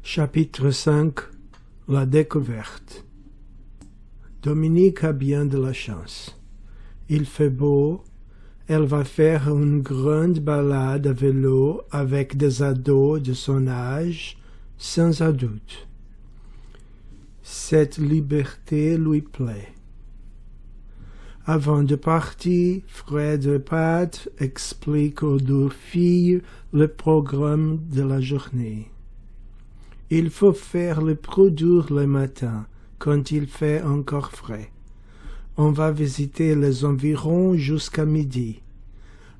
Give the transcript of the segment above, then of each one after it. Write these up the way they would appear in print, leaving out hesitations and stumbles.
Chapitre 5. La découverte. Dominique a bien de la chance. Il fait beau, elle va faire une grande balade à vélo avec des ados de son âge, sans doute. Cette liberté lui plaît. Avant de partir, Fred et Pat expliquent aux deux filles le programme de la journée. Il faut faire le produit le matin, quand il fait encore frais. On va visiter les environs jusqu'à midi.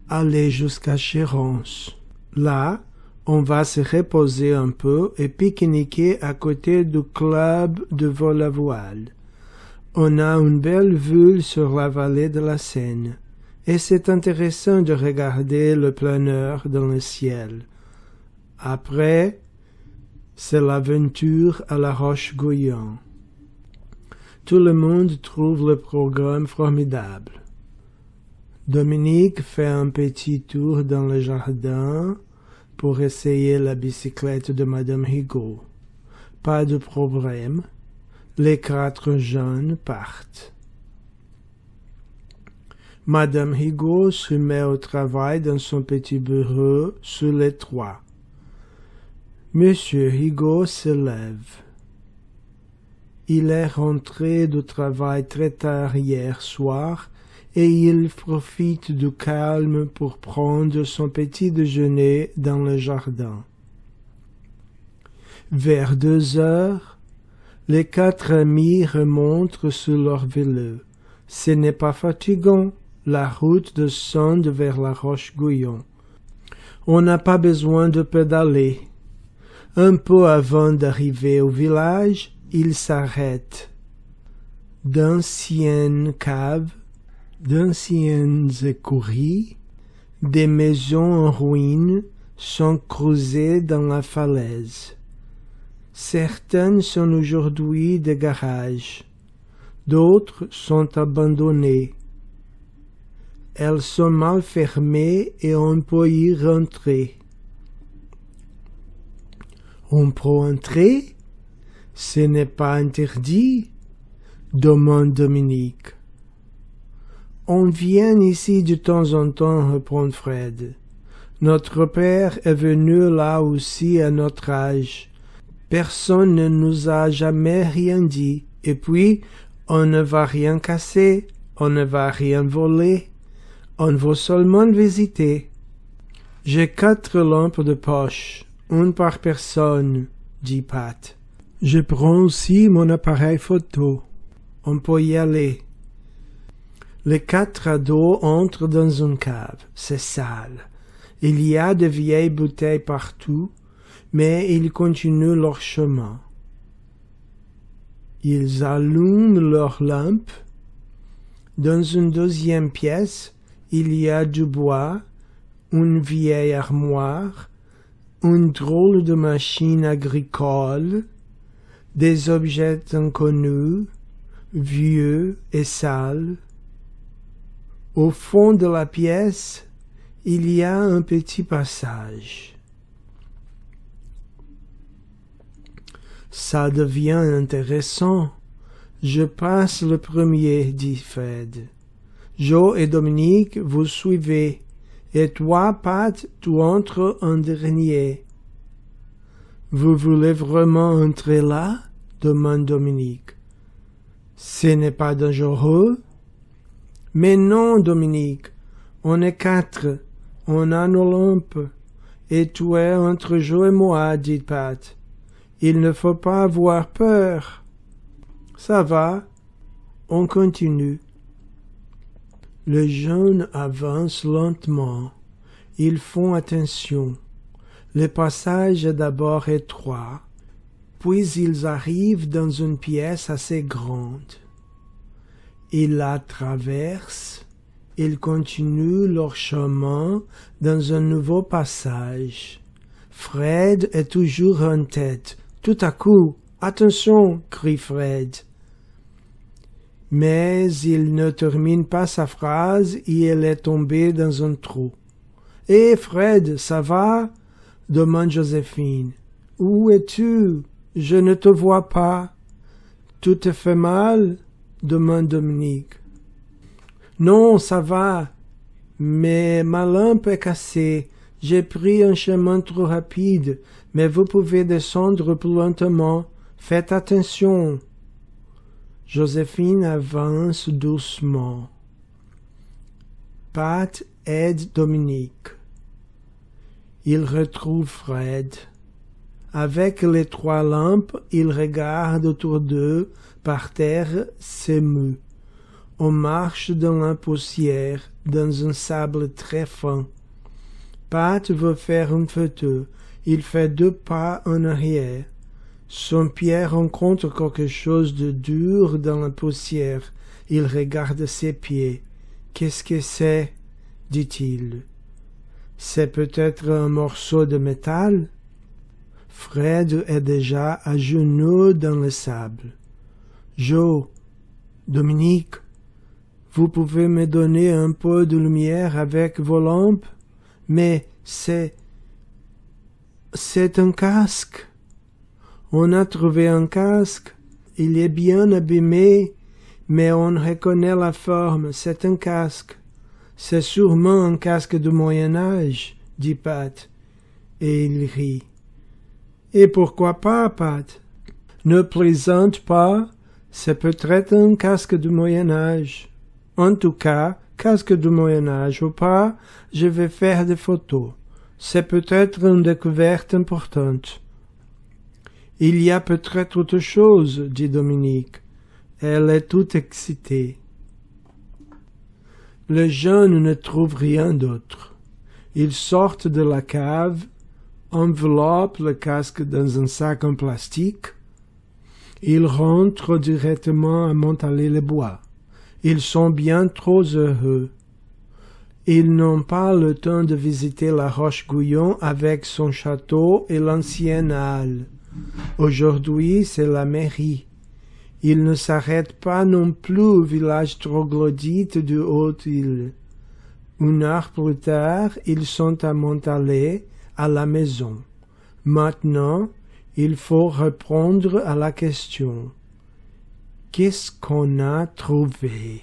Aller jusqu'à Chérence. Là, on va se reposer un peu et pique-niquer à côté du club de vol à voile. On a une belle vue sur la vallée de la Seine, et c'est intéressant de regarder le planeur dans le ciel. Après, c'est l'aventure à la Roche-Guyon. Tout le monde trouve le programme formidable. Dominique fait un petit tour dans le jardin pour essayer la bicyclette de Madame Higaud. Pas de problème, les 4 jeunes partent. Madame Higaud se met au travail dans son petit bureau sous les toits. Monsieur Higaud se lève. Il est rentré du travail très tard hier soir et il profite du calme pour prendre son petit déjeuner dans le jardin. Vers 2 heures, les 4 amis remontent sur leur vélo. Ce n'est pas fatigant, la route descend vers la Roche-Guyon. On n'a pas besoin de pédaler. Un peu avant d'arriver au village, ils s'arrêtent. D'anciennes caves, d'anciennes écuries, des maisons en ruine sont creusées dans la falaise. Certaines sont aujourd'hui des garages, d'autres sont abandonnées. Elles sont mal fermées et on peut y rentrer. On peut entrer? Ce n'est pas interdit? Demande Dominique. On vient ici de temps en temps, répond Fred. Notre père est venu là aussi à notre âge. Personne ne nous a jamais rien dit. Et puis, on ne va rien casser, on ne va rien voler. On va seulement visiter. J'ai 4 lampes de poche, une par personne, dit Pat. Je prends aussi mon appareil photo. On peut y aller. Les 4 ados entrent dans une cave. C'est sale. Il y a de vieilles bouteilles partout, mais ils continuent leur chemin. Ils allument leurs lampes. Dans une deuxième pièce, il y a du bois, une vieille armoire, une drôle de machine agricole, des objets inconnus, vieux et sales. Au fond de la pièce, il y a un petit passage. Ça devient intéressant. Je passe le premier, dit Fred. Joe et Dominique, vous suivez. Et toi, Pat, tu entres en dernier. Vous voulez vraiment entrer là? Demande Dominique. Ce n'est pas dangereux? Mais non, Dominique. On est 4. On a nos lampes. Et tu es entre Joe et moi, dit Pat. Il ne faut pas avoir peur. Ça va. On continue. Les jeunes avancent lentement. Ils font attention. Le passage est d'abord étroit, puis ils arrivent dans une pièce assez grande. Ils la traversent, ils continuent leur chemin dans un nouveau passage. Fred est toujours en tête. Tout à coup, « Attention !» crie Fred. Mais il ne termine pas sa phrase et elle est tombée dans un trou. « Hé, Fred, ça va ?» demande Joséphine. Où es-tu? Je ne te vois pas. Tout te fait mal? Demande Dominique. Non, ça va. Mais ma lampe est cassée. J'ai pris un chemin trop rapide, mais vous pouvez descendre plus lentement. Faites attention. Joséphine avance doucement. Pat aide Dominique. Il retrouve Fred. Avec les 3 lampes, ils regardent autour d'eux, par terre, s'émue. On marche dans la poussière, dans un sable très fin. Pat veut faire une photo. Il fait 2 pas en arrière. Son pied rencontre quelque chose de dur dans la poussière. Il regarde ses pieds. Qu'est-ce que c'est? Dit-il. C'est peut-être un morceau de métal? Fred est déjà à genoux dans le sable. Joe, Dominique, vous pouvez me donner un peu de lumière avec vos lampes? Mais c'est un casque. On a trouvé un casque. Il est bien abîmé, mais on reconnaît la forme. C'est un casque. C'est sûrement un casque du Moyen-Âge, dit Pat, et il rit. Et pourquoi pas, Pat? Ne plaisante pas, c'est peut-être un casque du Moyen-Âge. En tout cas, casque du Moyen-Âge ou pas, je vais faire des photos. C'est peut-être une découverte importante. Il y a peut-être autre chose, dit Dominique. Elle est toute excitée. Le jeune ne trouve rien d'autre. Ils sortent de la cave, enveloppent le casque dans un sac en plastique. Ils rentrent directement à Montalet-les-Bois. Ils sont bien trop heureux. Ils n'ont pas le temps de visiter la Roche-Guyon avec son château et l'ancienne halle. Aujourd'hui, c'est la mairie. Ils ne s'arrêtent pas non plus au village troglodyte du Haut-Île. 1 heure plus tard, ils sont à Montalet, à la maison. Maintenant, il faut répondre à la question. Qu'est-ce qu'on a trouvé?